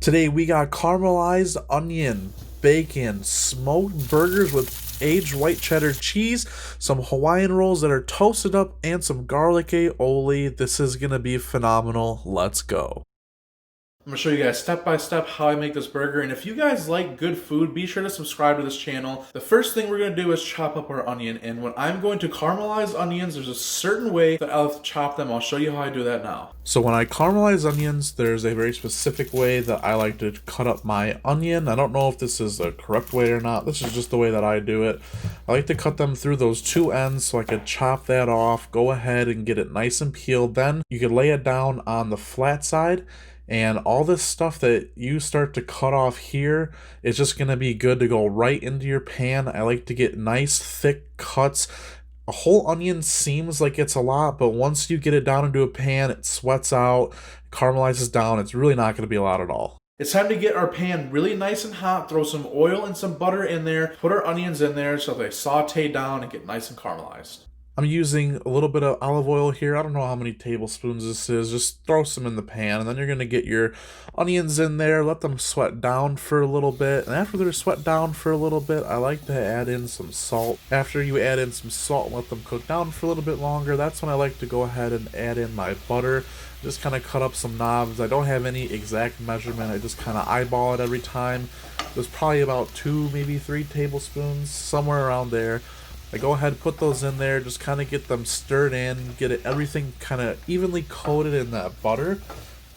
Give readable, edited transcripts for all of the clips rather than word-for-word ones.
Today we got caramelized onion, bacon, smoked burgers with aged white cheddar cheese, some Hawaiian rolls that are toasted up, and some garlic aioli. This is gonna be phenomenal. Let's go. I'm going to show you guys step by step how I make this burger, and if you guys like good food, be sure to subscribe to this channel. The first thing we're going to do is chop up our onion, and when I'm going to caramelize onions, there's a certain way that I'll chop them. I'll show you how I do that now. So when I caramelize onions, there's a very specific way that I like to cut up my onion. I don't know if this is the correct way or not. This is just the way that I do it. I like to cut them through those two ends so I could chop that off, go ahead and get it nice and peeled. Then you can lay it down on the flat side, and all this stuff that you start to cut off here is just going to be good to go right into your pan. I like to get nice thick cuts. A whole onion seems like it's a lot, but once you get it down into a pan, it sweats out, caramelizes down. It's really not going to be a lot at all. It's time to get our pan really nice and hot, throw some oil and some butter in there, put our onions in there so they saute down and get nice and caramelized. I'm using a little bit of olive oil here. I don't know how many tablespoons this is. Just throw some in the pan, and then you're going to get your onions in there, let them sweat down for a little bit. And after they're sweat down for a little bit, I like to add in some salt. After you add in some salt and let them cook down for a little bit longer, that's when I like to go ahead and add in my butter. Just kind of cut up some knobs. I don't have any exact measurement. I just kind of eyeball it every time. There's probably about 2, maybe 3 tablespoons, somewhere around there. I go ahead and put those in there, just kind of get them stirred in, get everything kind of evenly coated in that butter,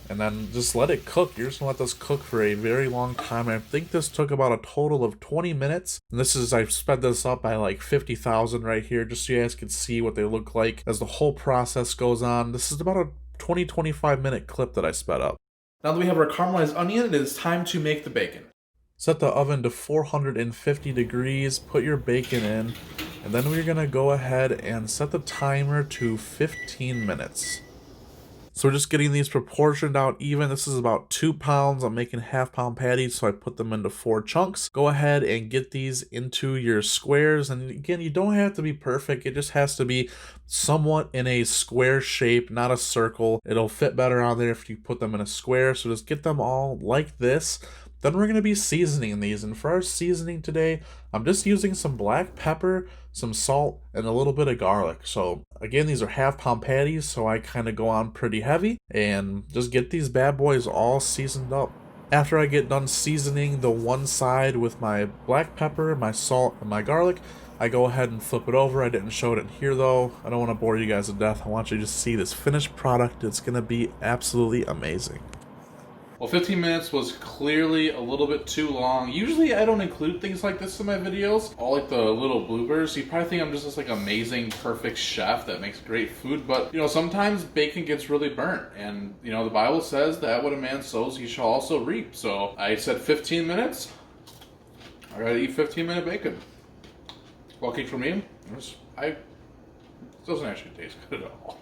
and then just let it cook. You're just going to let this cook for a very long time. I think this took about a total of 20 minutes. And I've sped this up by like 50,000 right here, just so you guys can see what they look like as the whole process goes on. This is about a 20-25 minute clip that I sped up. Now that we have our caramelized onion, it is time to make the bacon. Set the oven to 450 degrees, put your bacon in, and then we're going to go ahead and set the timer to 15 minutes. So we're just getting these proportioned out even. This is about 2 pounds. I'm making half-pound patties, so I put them into 4 chunks. Go ahead and get these into your squares. And again, you don't have to be perfect. It just has to be somewhat in a square shape, not a circle. It'll fit better on there if you put them in a square. So just get them all like this. Then we're going to be seasoning these, and for our seasoning today, I'm just using some black pepper, some salt, and a little bit of garlic. So again, these are half-pound patties, so I kind of go on pretty heavy, and just get these bad boys all seasoned up. After I get done seasoning the one side with my black pepper, my salt, and my garlic, I go ahead and flip it over. I didn't show it in here though. I don't want to bore you guys to death. I want you to see this finished product. It's going to be absolutely amazing. Well, 15 minutes was clearly a little bit too long. Usually I don't include things like this in my videos, all like the little bloopers. You probably think I'm just this like amazing, perfect chef that makes great food, but you know, sometimes bacon gets really burnt, and you know, the Bible says that what a man sows he shall also reap. So I said 15 minutes. I gotta eat 15-minute bacon. Lucky for me, it doesn't actually taste good at all.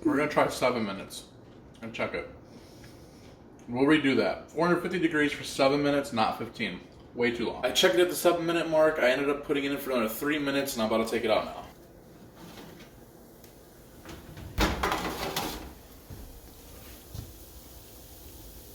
We're going to try 7 minutes and check it. We'll redo that. 450 degrees for 7 minutes, not 15. Way too long. I checked it at the 7-minute mark. I ended up putting it in for another 3 minutes, and I'm about to take it out now.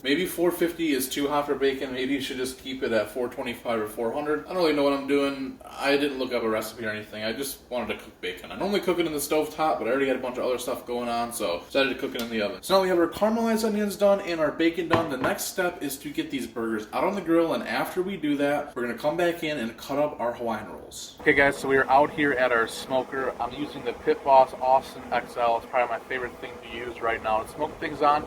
Maybe 450 is too hot for bacon. Maybe you should just keep it at 425 or 400. I don't really know what I'm doing. I didn't look up a recipe or anything. I just wanted to cook bacon. I normally cook it in the stovetop, but I already had a bunch of other stuff going on, so decided to cook it in the oven. So now we have our caramelized onions done and our bacon done. The next step is to get these burgers out on the grill, and after we do that, we're going to come back in and cut up our Hawaiian rolls. Okay guys, so we are out here at our smoker. I'm using the Pit Boss Austin XL. It's probably my favorite thing to use right now to smoke things on.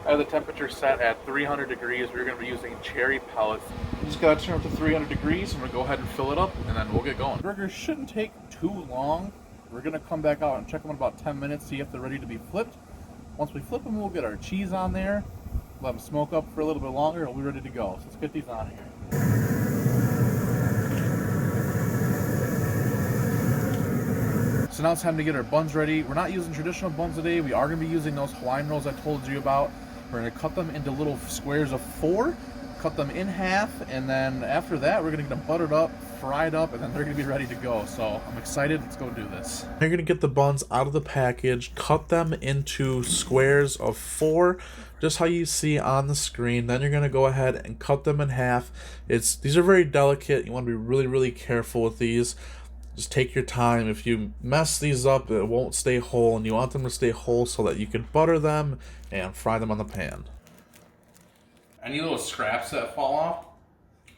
I have the temperature set at 300 degrees. We're going to be using cherry pellets. Just got to turn it to 300 degrees, and we're going to go ahead and fill it up, and then we'll get going. Burgers shouldn't take too long. We're going to come back out and check them in about 10 minutes, see if they're ready to be flipped. Once we flip them, we'll get our cheese on there, let them smoke up for a little bit longer, and we'll be ready to go. So let's get these on here. So now it's time to get our buns ready. We're not using traditional buns today. We are going to be using those Hawaiian rolls I told you about. We're going to cut them into little squares of 4. cut them in half, and then after that, we're gonna get them buttered up, fried up, and then they're gonna be ready to go. So I'm excited. Let's go do this. You're gonna get the buns out of the package, cut them into squares of 4, just how you see on the screen. Then you're gonna go ahead and cut them in half. These are very delicate. You want to be really, really careful with these. Just take your time. If you mess these up, it won't stay whole, and you want them to stay whole so that you can butter them and fry them on the pan. Any little scraps that fall off,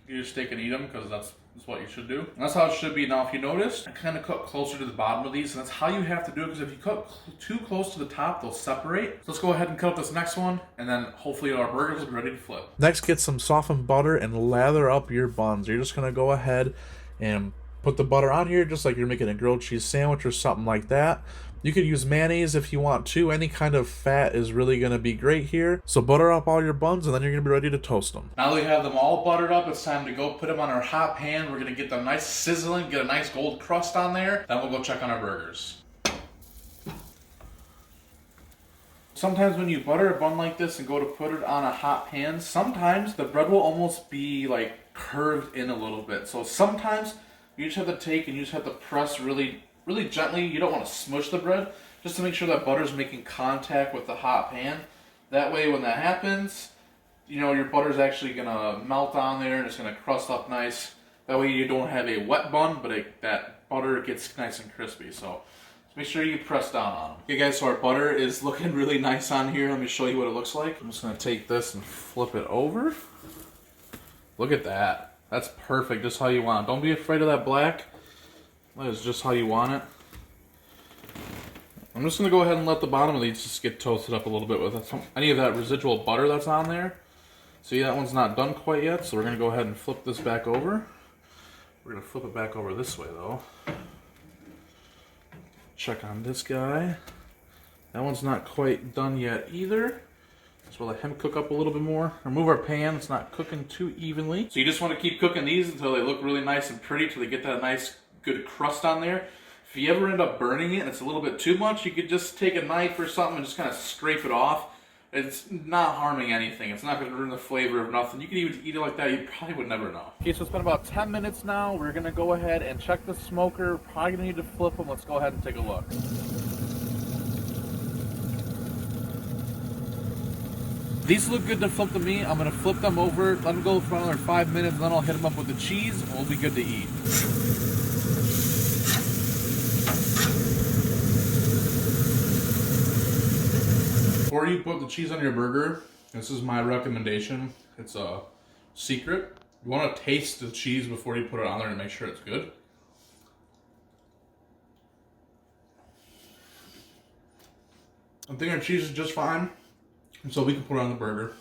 you just take and eat them, because that's what you should do. And that's how it should be. Now, if you notice, I kind of cut closer to the bottom of these, and that's how you have to do it, because if you cut too close to the top, they'll separate. So let's go ahead and cut up this next one, and then hopefully our burgers will be ready to flip. Next, get some softened butter and lather up your buns. You're just going to go ahead and put the butter on here just like you're making a grilled cheese sandwich or something like that. You could use mayonnaise if you want to. Any kind of fat is really going to be great here. So butter up all your buns, and then you're going to be ready to toast them. Now that we have them all buttered up, it's time to go put them on our hot pan. We're going to get them nice sizzling, get a nice gold crust on there. Then we'll go check on our burgers. Sometimes when you butter a bun like this and go to put it on a hot pan, sometimes the bread will almost be like curved in a little bit. So sometimes you just have to take and you just have to press really gently. You don't want to smush the bread, just to make sure that butter is making contact with the hot pan. That way when that happens, you know, your butter is actually going to melt on there and it's going to crust up nice. That way you don't have a wet bun, but that butter gets nice and crispy. So just make sure you press down on them. Okay guys, so our butter is looking really nice on here. Let me show you what it looks like. I'm just going to take this and flip it over. Look at that. That's perfect, just how you want it. Don't be afraid of that black. That is just how you want it. I'm just going to go ahead and let the bottom of these just get toasted up a little bit with any of that residual butter that's on there. See, that one's not done quite yet, so we're going to go ahead and flip this back over. We're going to flip it back over this way, though. Check on this guy. That one's not quite done yet either. So we'll let him cook up a little bit more. Remove our pan, it's not cooking too evenly. So you just want to keep cooking these until they look really nice and pretty, till they get that nice good crust on there. If you ever end up burning it and it's a little bit too much, you could just take a knife or something and just kind of scrape it off. It's not harming anything. It's not going to ruin the flavor of nothing. You could even eat it like that. You probably would never know. Okay, so it's been about 10 minutes now. We're going to go ahead and check the smoker. Probably going to need to flip them. Let's go ahead and take a look. These look good to flip to me. I'm going to flip them over, let them go for another 5 minutes, and then I'll hit them up with the cheese, and we'll be good to eat. Before you put the cheese on your burger, this is my recommendation. It's a secret. You want to taste the cheese before you put it on there to make sure it's good. I think our cheese is just fine. So we can put it on the burger.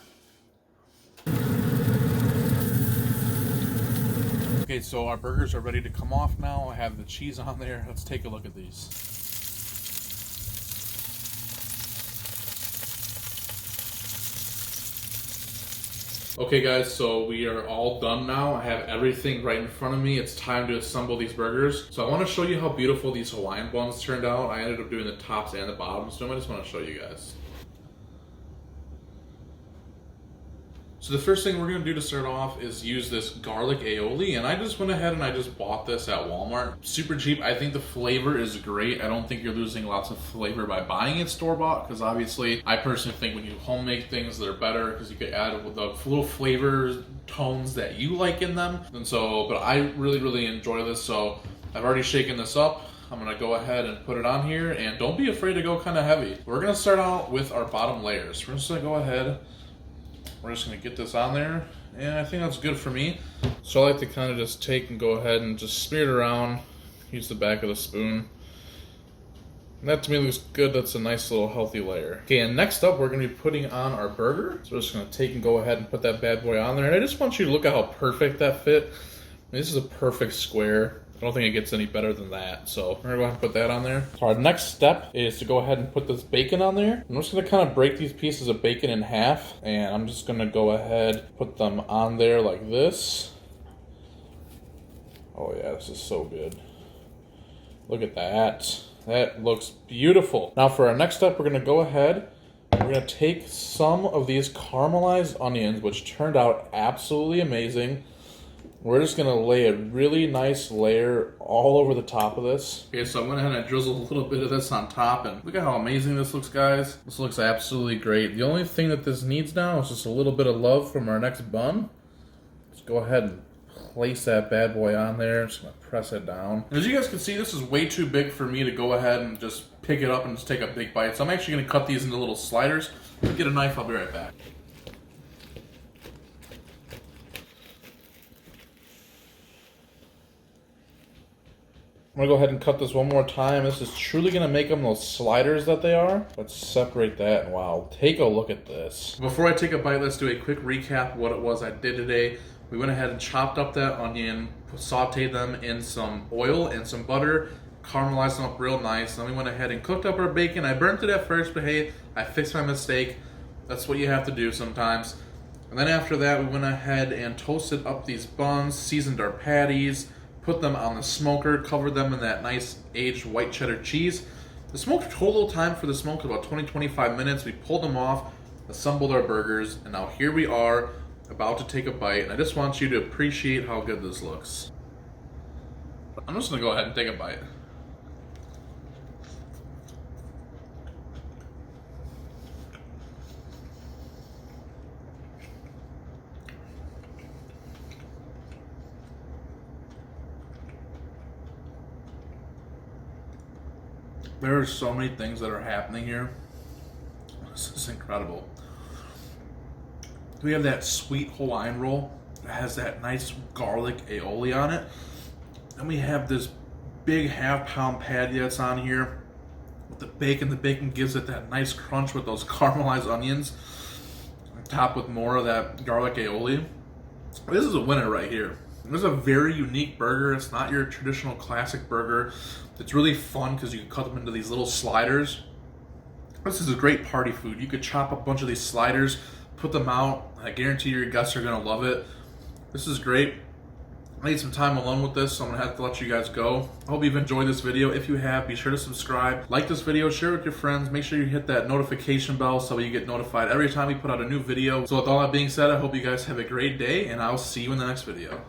Okay, so our burgers are ready to come off now. I have the cheese on there. Let's take a look at these. Okay guys, so we are all done now. I have everything right in front of me. It's time to assemble these burgers. So I want to show you how beautiful these Hawaiian buns turned out. I ended up doing the tops and the bottoms, so I just want to show you guys. So the first thing we're going to do to start off is use this garlic aioli, and I just went ahead and I just bought this at Walmart. Super cheap. I think the flavor is great. I don't think you're losing lots of flavor by buying it store-bought, because obviously I personally think when you homemade things, they're better because you could add the little flavor tones that you like in them. And so, but I really enjoy this, so I've already shaken this up. I'm going to go ahead and put it on here, and don't be afraid to go kind of heavy. We're going to start out with our bottom layers. We're just going to go ahead. We're just going to get this on there, and I think that's good for me. So I like to kind of just take and go ahead and just smear it around, use the back of the spoon. And that to me looks good. That's a nice little healthy layer. Okay, and next up we're going to be putting on our burger. So we're just going to take and go ahead and put that bad boy on there. And I just want you to look at how perfect that fit. I mean, this is a perfect square. I don't think it gets any better than that. So we're gonna go ahead and put that on there. So our next step is to go ahead and put this bacon on there. I'm just gonna kind of break these pieces of bacon in half, and I'm just gonna go ahead, put them on there like this. Oh yeah, this is so good. Look at that. That looks beautiful. Now for our next step, we're gonna go ahead We're gonna take some of these caramelized onions, which turned out absolutely amazing. We're just gonna lay a really nice layer all over the top of this. Okay, so I went ahead and drizzled a little bit of this on top, and look at how amazing this looks, guys. This looks absolutely great. The only thing that this needs now is just a little bit of love from our next bun. Let's go ahead and place that bad boy on there. Just gonna press it down. As you guys can see, this is way too big for me to go ahead and just pick it up and just take a big bite. So I'm actually gonna cut these into little sliders. Get a knife, I'll be right back. I'm gonna go ahead and cut this one more time. This is truly gonna make them those sliders that they are. Let's separate that, and wow, take a look at this. Before I take a bite, let's do a quick recap of what it was I did today. We went ahead and chopped up that onion, sauteed them in some oil and some butter, caramelized them up real nice. Then we went ahead and cooked up our bacon. I burnt it at first, but hey, I fixed my mistake. That's what you have to do sometimes. And then after that, we went ahead and toasted up these buns, seasoned our patties, put them on the smoker, covered them in that nice aged white cheddar cheese. The smoke took a little time for the smoke, about 20-25 minutes. We pulled them off, assembled our burgers, and now here we are about to take a bite. And I just want you to appreciate how good this looks. I'm just gonna go ahead and take a bite. There are so many things that are happening here. This is incredible. We have that sweet Hawaiian roll that has that nice garlic aioli on it. And we have this big half-pound patty that's on here with the bacon. The bacon gives it that nice crunch with those caramelized onions, topped with more of that garlic aioli. This is a winner right here. This is a very unique burger. It's not your traditional classic burger. It's really fun because you can cut them into these little sliders. This is a great party food. You could chop up a bunch of these sliders, put them out. I guarantee your guests are gonna love it. This is great. I need some time alone with this, so I'm gonna have to let you guys go. I hope you've enjoyed this video. If you have, be sure to subscribe, like this video, share it with your friends. Make sure you hit that notification bell so you get notified every time we put out a new video. So with all that being said, I hope you guys have a great day, and I'll see you in the next video.